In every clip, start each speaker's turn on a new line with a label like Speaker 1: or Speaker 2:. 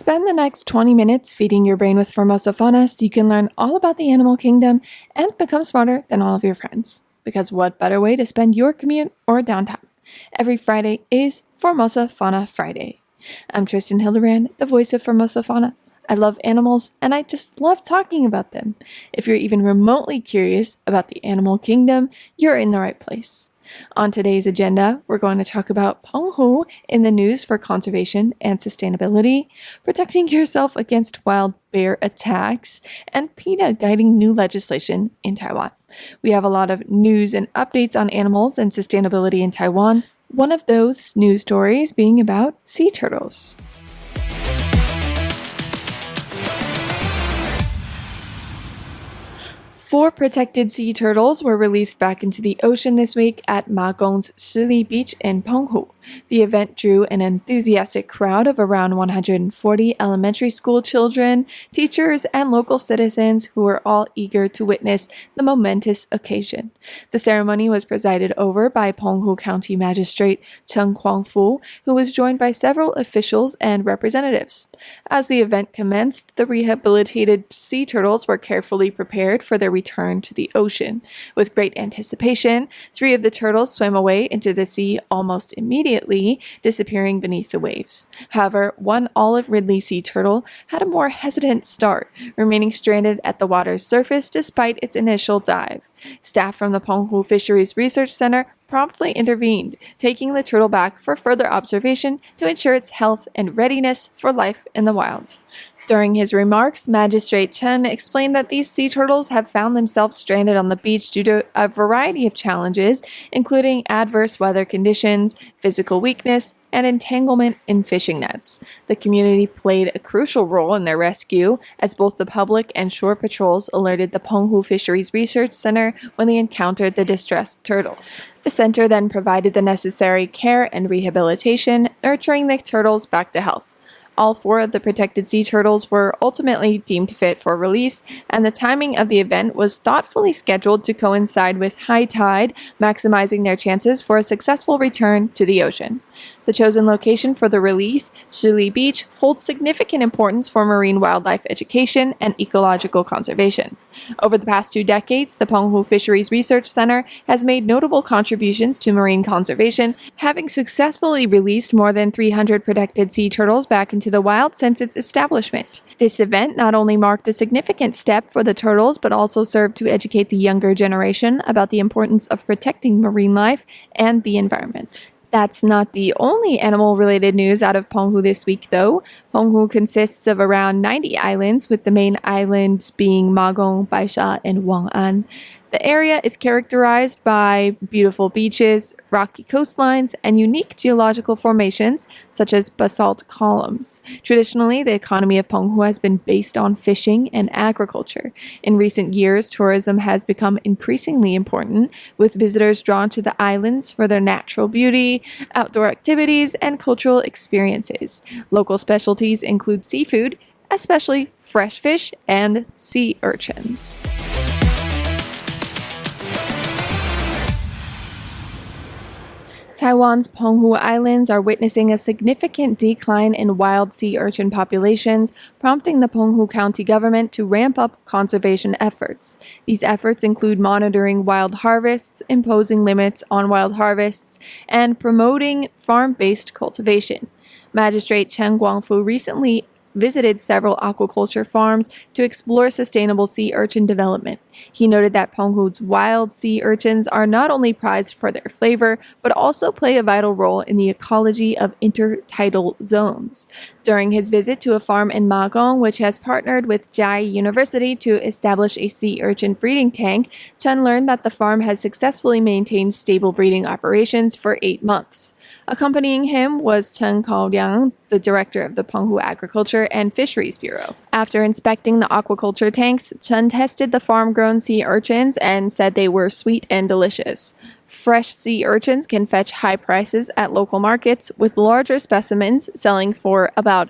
Speaker 1: Spend the next 20 minutes feeding your brain with Formosa Fauna so you can learn all about the animal kingdom and become smarter than all of your friends. Because what better way to spend your commute or downtime? Every Friday is Formosa Fauna Friday. I'm Tristan Hildebrand, the voice of Formosa Fauna. I love animals and I just love talking about them. If you're even remotely curious about the animal kingdom, you're in the right place. On today's agenda, we're going to talk about Penghu in the news for conservation and sustainability, protecting yourself against wild bear attacks, and PETA guiding new legislation in Taiwan. We have a lot of news and updates on animals and sustainability in Taiwan. One of those news stories being about sea turtles. 4 protected sea turtles were released back into the ocean this week at Ma Gong's Shili Beach in Penghu. The event drew an enthusiastic crowd of around 140 elementary school children, teachers, and local citizens who were all eager to witness the momentous occasion. The ceremony was presided over by Penghu County Magistrate Chen Guangfu, who was joined by several officials and representatives. As the event commenced, the rehabilitated sea turtles were carefully prepared for their return to the ocean. With great anticipation, 3 of the turtles swam away into the sea almost immediately, disappearing beneath the waves. However, one olive ridley sea turtle had a more hesitant start, remaining stranded at the water's surface despite its initial dive. Staff from the Penghu Fisheries Research Center promptly intervened, taking the turtle back for further observation to ensure its health and readiness for life in the wild. During his remarks, Magistrate Chen explained that these sea turtles have found themselves stranded on the beach due to a variety of challenges, including adverse weather conditions, physical weakness, and entanglement in fishing nets. The community played a crucial role in their rescue, as both the public and shore patrols alerted the Penghu Fisheries Research Center when they encountered the distressed turtles. The center then provided the necessary care and rehabilitation, nurturing the turtles back to health. All 4 of the protected sea turtles were ultimately deemed fit for release, and the timing of the event was thoughtfully scheduled to coincide with high tide, maximizing their chances for a successful return to the ocean. The chosen location for the release, Shili Beach, holds significant importance for marine wildlife education and ecological conservation. Over the past 2 decades, the Penghu Fisheries Research Center has made notable contributions to marine conservation, having successfully released more than 300 protected sea turtles back into the wild since its establishment. This event not only marked a significant step for the turtles, but also served to educate the younger generation about the importance of protecting marine life and the environment. That's not the only animal-related news out of Penghu this week, though. Penghu consists of around 90 islands, with the main islands being Ma Gong, Baisha, and Wang'an. The area is characterized by beautiful beaches, rocky coastlines, and unique geological formations, such as basalt columns. Traditionally, the economy of Penghu has been based on fishing and agriculture. In recent years, tourism has become increasingly important, with visitors drawn to the islands for their natural beauty, outdoor activities, and cultural experiences. Local specialties include seafood, especially fresh fish and sea urchins. Taiwan's Penghu Islands are witnessing a significant decline in wild sea urchin populations, prompting the Penghu County government to ramp up conservation efforts. These efforts include monitoring wild harvests, imposing limits on wild harvests, and promoting farm-based cultivation. Magistrate Chen Guangfu recently visited several aquaculture farms to explore sustainable sea urchin development. He noted that Penghu's wild sea urchins are not only prized for their flavor, but also play a vital role in the ecology of intertidal zones. During his visit to a farm in Ma Gong, which has partnered with Jiayi University to establish a sea urchin breeding tank, Chen learned that the farm has successfully maintained stable breeding operations for 8 months. Accompanying him was Chen Kaoliang, the director of the Penghu Agriculture and Fisheries Bureau. After inspecting the aquaculture tanks, Chen tested the farm-grown sea urchins and said they were sweet and delicious. Fresh sea urchins can fetch high prices at local markets, with larger specimens selling for about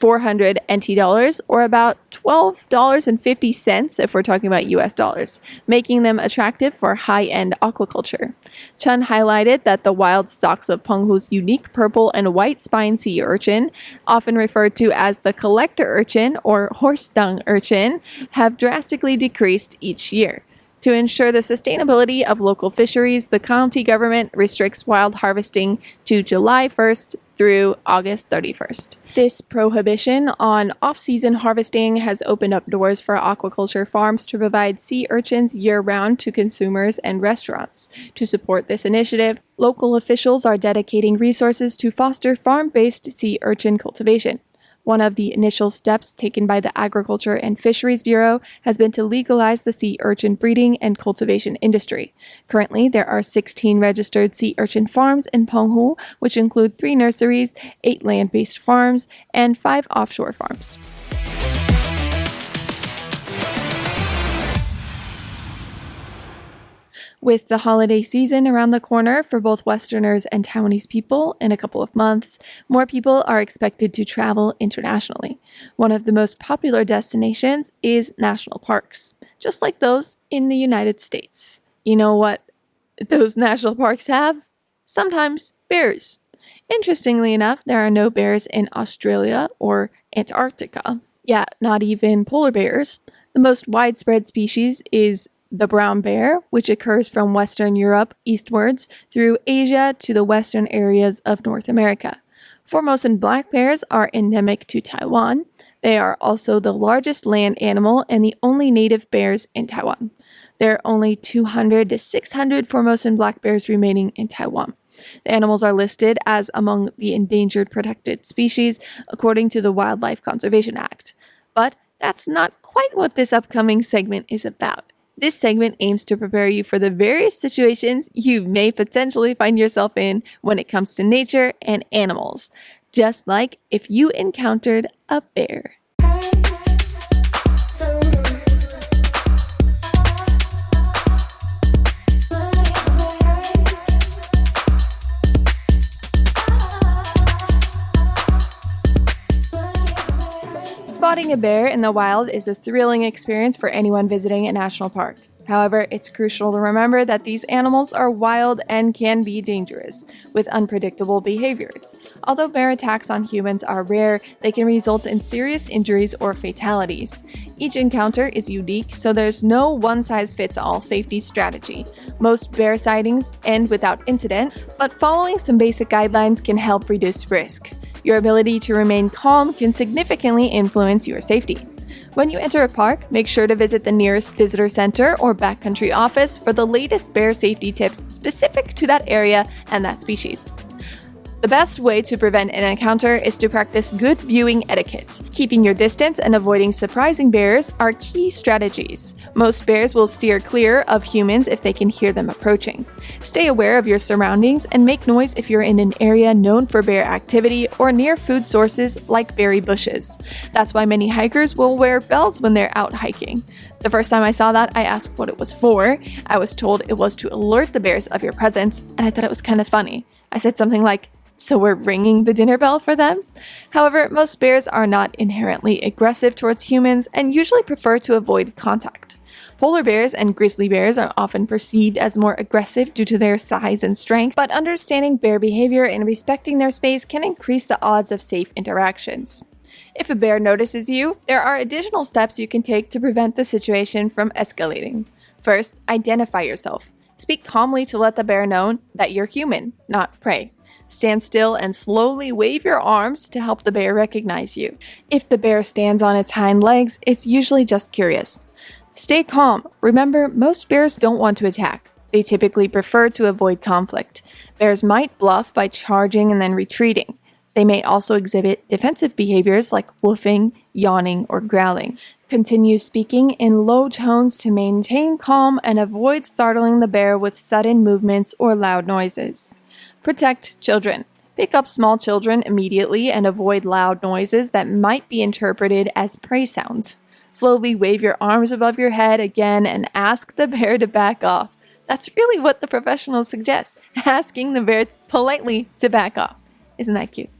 Speaker 1: 400 NT dollars, or about $12.50 if we're talking about US dollars, making them attractive for high-end aquaculture. Chen highlighted that the wild stocks of Penghu's unique purple and white spine sea urchin, often referred to as the collector urchin or horse dung urchin, have drastically decreased each year. To ensure the sustainability of local fisheries, the county government restricts wild harvesting to July 1st through August 31st. This prohibition on off-season harvesting has opened up doors for aquaculture farms to provide sea urchins year-round to consumers and restaurants. To support this initiative, local officials are dedicating resources to foster farm-based sea urchin cultivation. One of the initial steps taken by the Agriculture and Fisheries Bureau has been to legalize the sea urchin breeding and cultivation industry. Currently, there are 16 registered sea urchin farms in Penghu, which include 3 nurseries, 8 land-based farms, and 5 offshore farms. With the holiday season around the corner for both Westerners and Taiwanese people in a couple of months, more people are expected to travel internationally. One of the most popular destinations is national parks, just like those in the United States. You know what those national parks have? Sometimes bears. Interestingly enough, there are no bears in Australia or Antarctica. Yeah, not even polar bears. The most widespread species is the brown bear, which occurs from Western Europe eastwards through Asia to the western areas of North America. Formosan black bears are endemic to Taiwan. They are also the largest land animal and the only native bears in Taiwan. There are only 200 to 600 Formosan black bears remaining in Taiwan. The animals are listed as among the endangered protected species according to the Wildlife Conservation Act. But that's not quite what this upcoming segment is about. This segment aims to prepare you for the various situations you may potentially find yourself in when it comes to nature and animals, just like if you encountered a bear. Spotting a bear in the wild is a thrilling experience for anyone visiting a national park. However, it's crucial to remember that these animals are wild and can be dangerous, with unpredictable behaviors. Although bear attacks on humans are rare, they can result in serious injuries or fatalities. Each encounter is unique, so there's no one-size-fits-all safety strategy. Most bear sightings end without incident, but following some basic guidelines can help reduce risk. Your ability to remain calm can significantly influence your safety. When you enter a park, make sure to visit the nearest visitor center or backcountry office for the latest bear safety tips specific to that area and that species. The best way to prevent an encounter is to practice good viewing etiquette. Keeping your distance and avoiding surprising bears are key strategies. Most bears will steer clear of humans if they can hear them approaching. Stay aware of your surroundings and make noise if you're in an area known for bear activity or near food sources like berry bushes. That's why many hikers will wear bells when they're out hiking. The first time I saw that, I asked what it was for. I was told it was to alert the bears of your presence, and I thought it was kind of funny. I said something like, "So we're ringing the dinner bell for them?" However, most bears are not inherently aggressive towards humans and usually prefer to avoid contact. Polar bears and grizzly bears are often perceived as more aggressive due to their size and strength, but understanding bear behavior and respecting their space can increase the odds of safe interactions. If a bear notices you, there are additional steps you can take to prevent the situation from escalating. First, identify yourself. Speak calmly to let the bear know that you're human, not prey. Stand still and slowly wave your arms to help the bear recognize you. If the bear stands on its hind legs, it's usually just curious. Stay calm. Remember, most bears don't want to attack. They typically prefer to avoid conflict. Bears might bluff by charging and then retreating. They may also exhibit defensive behaviors like woofing, yawning, or growling. Continue speaking in low tones to maintain calm and avoid startling the bear with sudden movements or loud noises. Protect children. Pick up small children immediately and avoid loud noises that might be interpreted as prey sounds. Slowly wave your arms above your head again and ask the bear to back off. That's really what the professionals suggest, asking the bear politely to back off. Isn't that cute?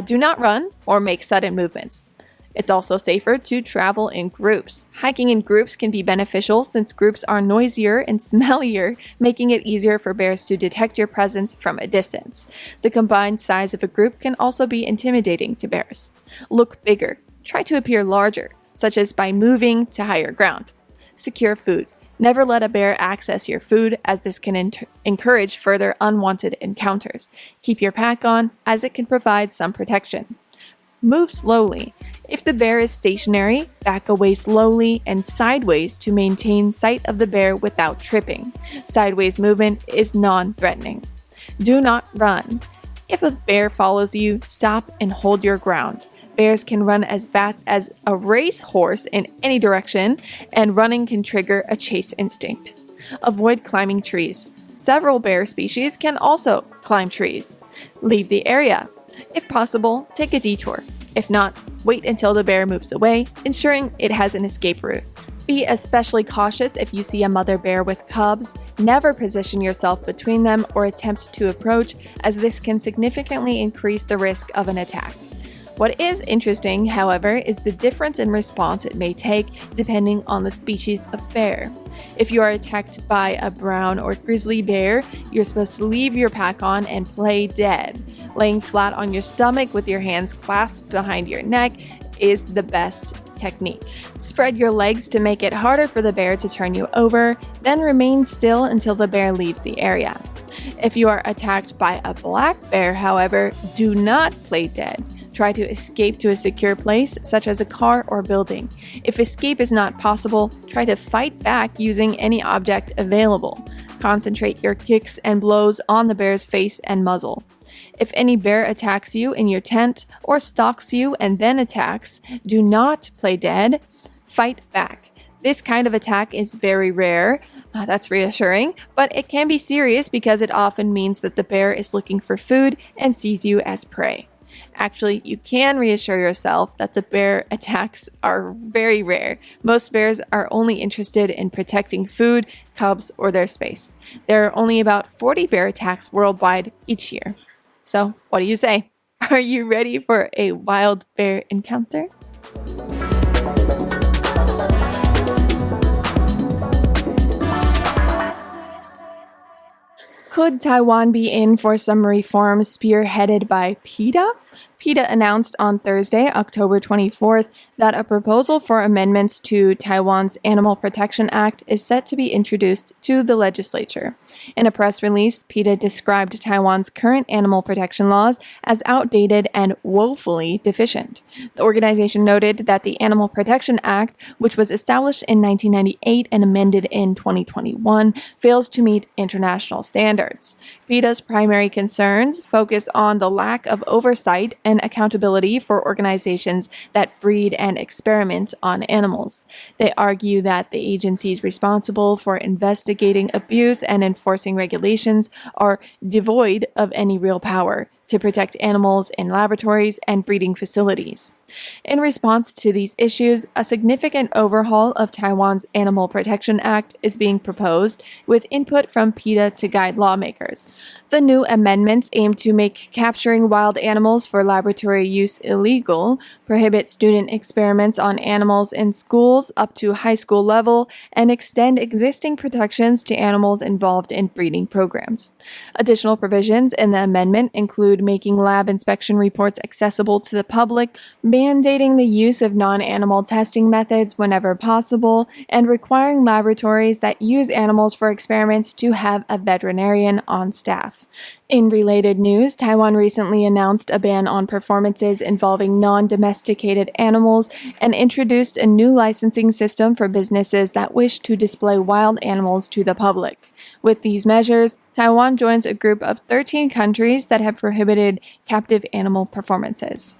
Speaker 1: Do not run or make sudden movements. It's also safer to travel in groups. Hiking in groups can be beneficial since groups are noisier and smellier, making it easier for bears to detect your presence from a distance. The combined size of a group can also be intimidating to bears. Look bigger. Try to appear larger, such as by moving to higher ground. Secure food. Never let a bear access your food, as this can encourage further unwanted encounters. Keep your pack on, as it can provide some protection. Move slowly. If the bear is stationary, back away slowly and sideways to maintain sight of the bear without tripping. Sideways movement is non-threatening. Do not run. If a bear follows you, stop and hold your ground. Bears can run as fast as a racehorse in any direction, and running can trigger a chase instinct. Avoid climbing trees. Several bear species can also climb trees. Leave the area. If possible, take a detour. If not, wait until the bear moves away, ensuring it has an escape route. Be especially cautious if you see a mother bear with cubs. Never position yourself between them or attempt to approach, as this can significantly increase the risk of an attack. What is interesting, however, is the difference in response it may take depending on the species of bear. If you are attacked by a brown or grizzly bear, you're supposed to leave your pack on and play dead. Laying flat on your stomach with your hands clasped behind your neck is the best technique. Spread your legs to make it harder for the bear to turn you over, then remain still until the bear leaves the area. If you are attacked by a black bear, however, do not play dead. Try to escape to a secure place, such as a car or building. If escape is not possible, try to fight back using any object available. Concentrate your kicks and blows on the bear's face and muzzle. If any bear attacks you in your tent or stalks you and then attacks, do not play dead. Fight back. This kind of attack is very rare. That's reassuring, but it can be serious because it often means that the bear is looking for food and sees you as prey. Actually, you can reassure yourself that the bear attacks are very rare. Most bears are only interested in protecting food, cubs, or their space. There are only about 40 bear attacks worldwide each year. So, what do you say? Are you ready for a wild bear encounter? Could Taiwan be in for some reforms spearheaded by PETA? PETA announced on Thursday, October 24th, that a proposal for amendments to Taiwan's Animal Protection Act is set to be introduced to the legislature. In a press release, PETA described Taiwan's current animal protection laws as outdated and woefully deficient. The organization noted that the Animal Protection Act, which was established in 1998 and amended in 2021, fails to meet international standards. PETA's primary concerns focus on the lack of oversight and accountability for organizations that breed and experiment on animals. They argue that the agencies responsible for investigating abuse and enforcing regulations are devoid of any real power to protect animals in laboratories and breeding facilities. In response to these issues, a significant overhaul of Taiwan's Animal Protection Act is being proposed, with input from PETA to guide lawmakers. The new amendments aim to make capturing wild animals for laboratory use illegal, prohibit student experiments on animals in schools up to high school level, and extend existing protections to animals involved in breeding programs. Additional provisions in the amendment include making lab inspection reports accessible to the public, mandating the use of non-animal testing methods whenever possible, and requiring laboratories that use animals for experiments to have a veterinarian on staff. In related news, Taiwan recently announced a ban on performances involving non-domesticated animals and introduced a new licensing system for businesses that wish to display wild animals to the public. With these measures, Taiwan joins a group of 13 countries that have prohibited captive animal performances.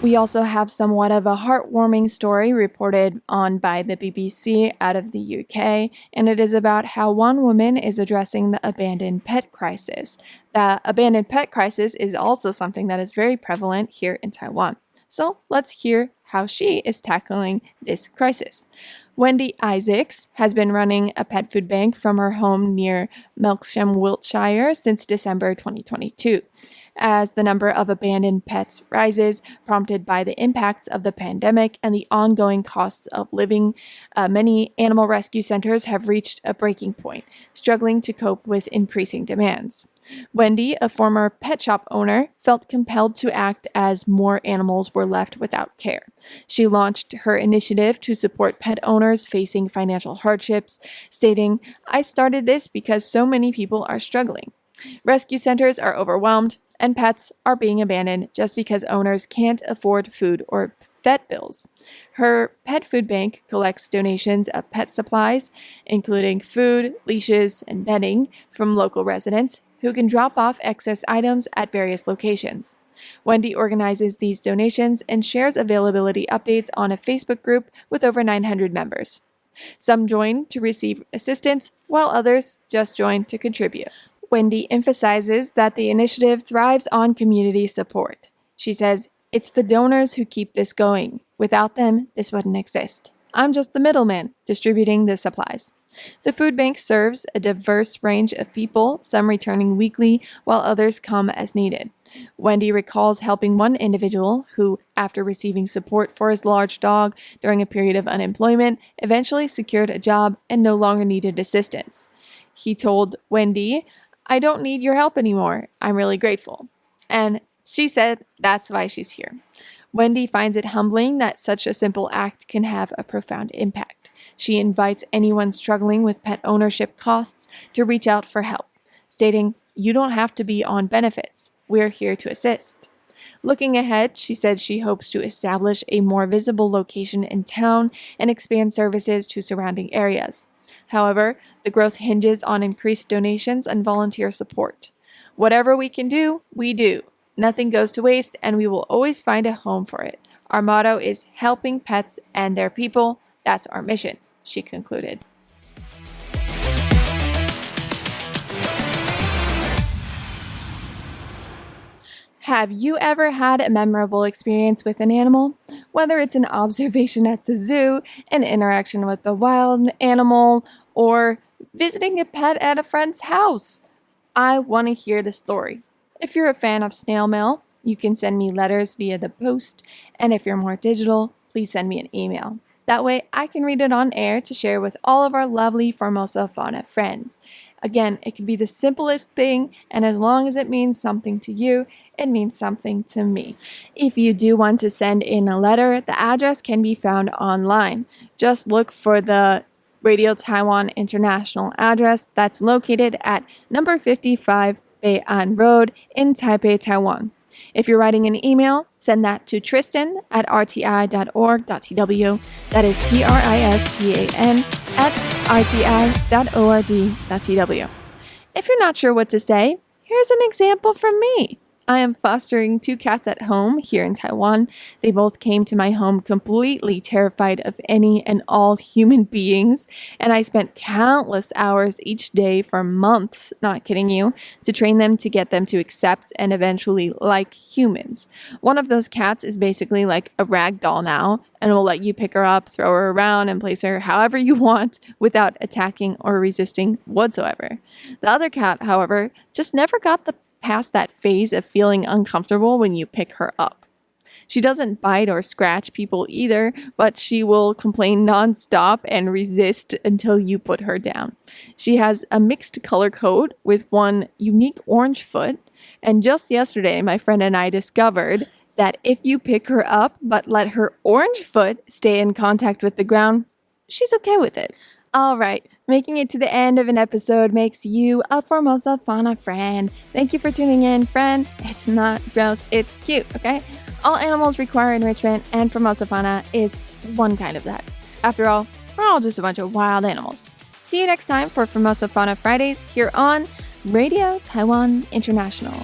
Speaker 1: We also have somewhat of a heartwarming story reported on by the BBC out of the UK, and it is about how one woman is addressing the abandoned pet crisis. The abandoned pet crisis is also something that is very prevalent here in Taiwan. So let's hear how she is tackling this crisis. Wendy Isaacs has been running a pet food bank from her home near Melksham, Wiltshire since December 2022. As the number of abandoned pets rises, prompted by the impacts of the pandemic and the ongoing costs of living, many animal rescue centers have reached a breaking point, struggling to cope with increasing demands. Wendy, a former pet shop owner, felt compelled to act as more animals were left without care. She launched her initiative to support pet owners facing financial hardships, stating, "I started this because so many people are struggling. Rescue centers are overwhelmed, and pets are being abandoned just because owners can't afford food or vet bills." Her pet food bank collects donations of pet supplies, including food, leashes, and bedding, from local residents who can drop off excess items at various locations. Wendy organizes these donations and shares availability updates on a Facebook group with over 900 members. Some join to receive assistance, while others just join to contribute. Wendy emphasizes that the initiative thrives on community support. She says, "It's the donors who keep this going. Without them, this wouldn't exist. I'm just the middleman, distributing the supplies." The food bank serves a diverse range of people, some returning weekly, while others come as needed. Wendy recalls helping one individual who, after receiving support for his large dog during a period of unemployment, eventually secured a job and no longer needed assistance. He told Wendy, "I don't need your help anymore. I'm really grateful." And she said that's why she's here. Wendy finds it humbling that such a simple act can have a profound impact. She invites anyone struggling with pet ownership costs to reach out for help, stating, "You don't have to be on benefits. We're here to assist." Looking ahead, she said she hopes to establish a more visible location in town and expand services to surrounding areas. However, the growth hinges on increased donations and volunteer support. "Whatever we can do, we do. Nothing goes to waste, and we will always find a home for it. Our motto is helping pets and their people. That's our mission," she concluded. Have you ever had a memorable experience with an animal? Whether it's an observation at the zoo, an interaction with a wild animal, or visiting a pet at a friend's house, I want to hear the story. If you're a fan of snail mail, you can send me letters via the post, and if you're more digital, please send me an email. That way I can read it on air to share with all of our lovely Formosa Fauna friends. Again, it can be the simplest thing, and as long as it means something to you, it means something to me. If you do want to send in a letter, the address can be found online. Just look for the Radio Taiwan International address that's located at number 55 Bei'an Road in Taipei, Taiwan. If you're writing an email, send that to tristan@rti.org.tw. That is tristan@rti.org.tw. If you're not sure what to say, here's an example from me. I am fostering 2 cats at home here in Taiwan. They both came to my home completely terrified of any and all human beings, and I spent countless hours each day for months, not kidding you, to train them to get them to accept and eventually like humans. One of those cats is basically like a rag doll now, and will let you pick her up, throw her around, and place her however you want without attacking or resisting whatsoever. The other cat, however, just never got past that phase of feeling uncomfortable when you pick her up. She doesn't bite or scratch people either, but she will complain nonstop and resist until you put her down. She has a mixed color code with one unique orange foot, and just yesterday my friend and I discovered that if you pick her up but let her orange foot stay in contact with the ground, she's okay with it. All right, making it to the end of an episode makes you a Formosa Fauna friend. Thank you for tuning in, friend. It's not gross, it's cute, okay? All animals require enrichment, and Formosa Fauna is one kind of that. After all, we're all just a bunch of wild animals. See you next time for Formosa Fauna Fridays here on Radio Taiwan International.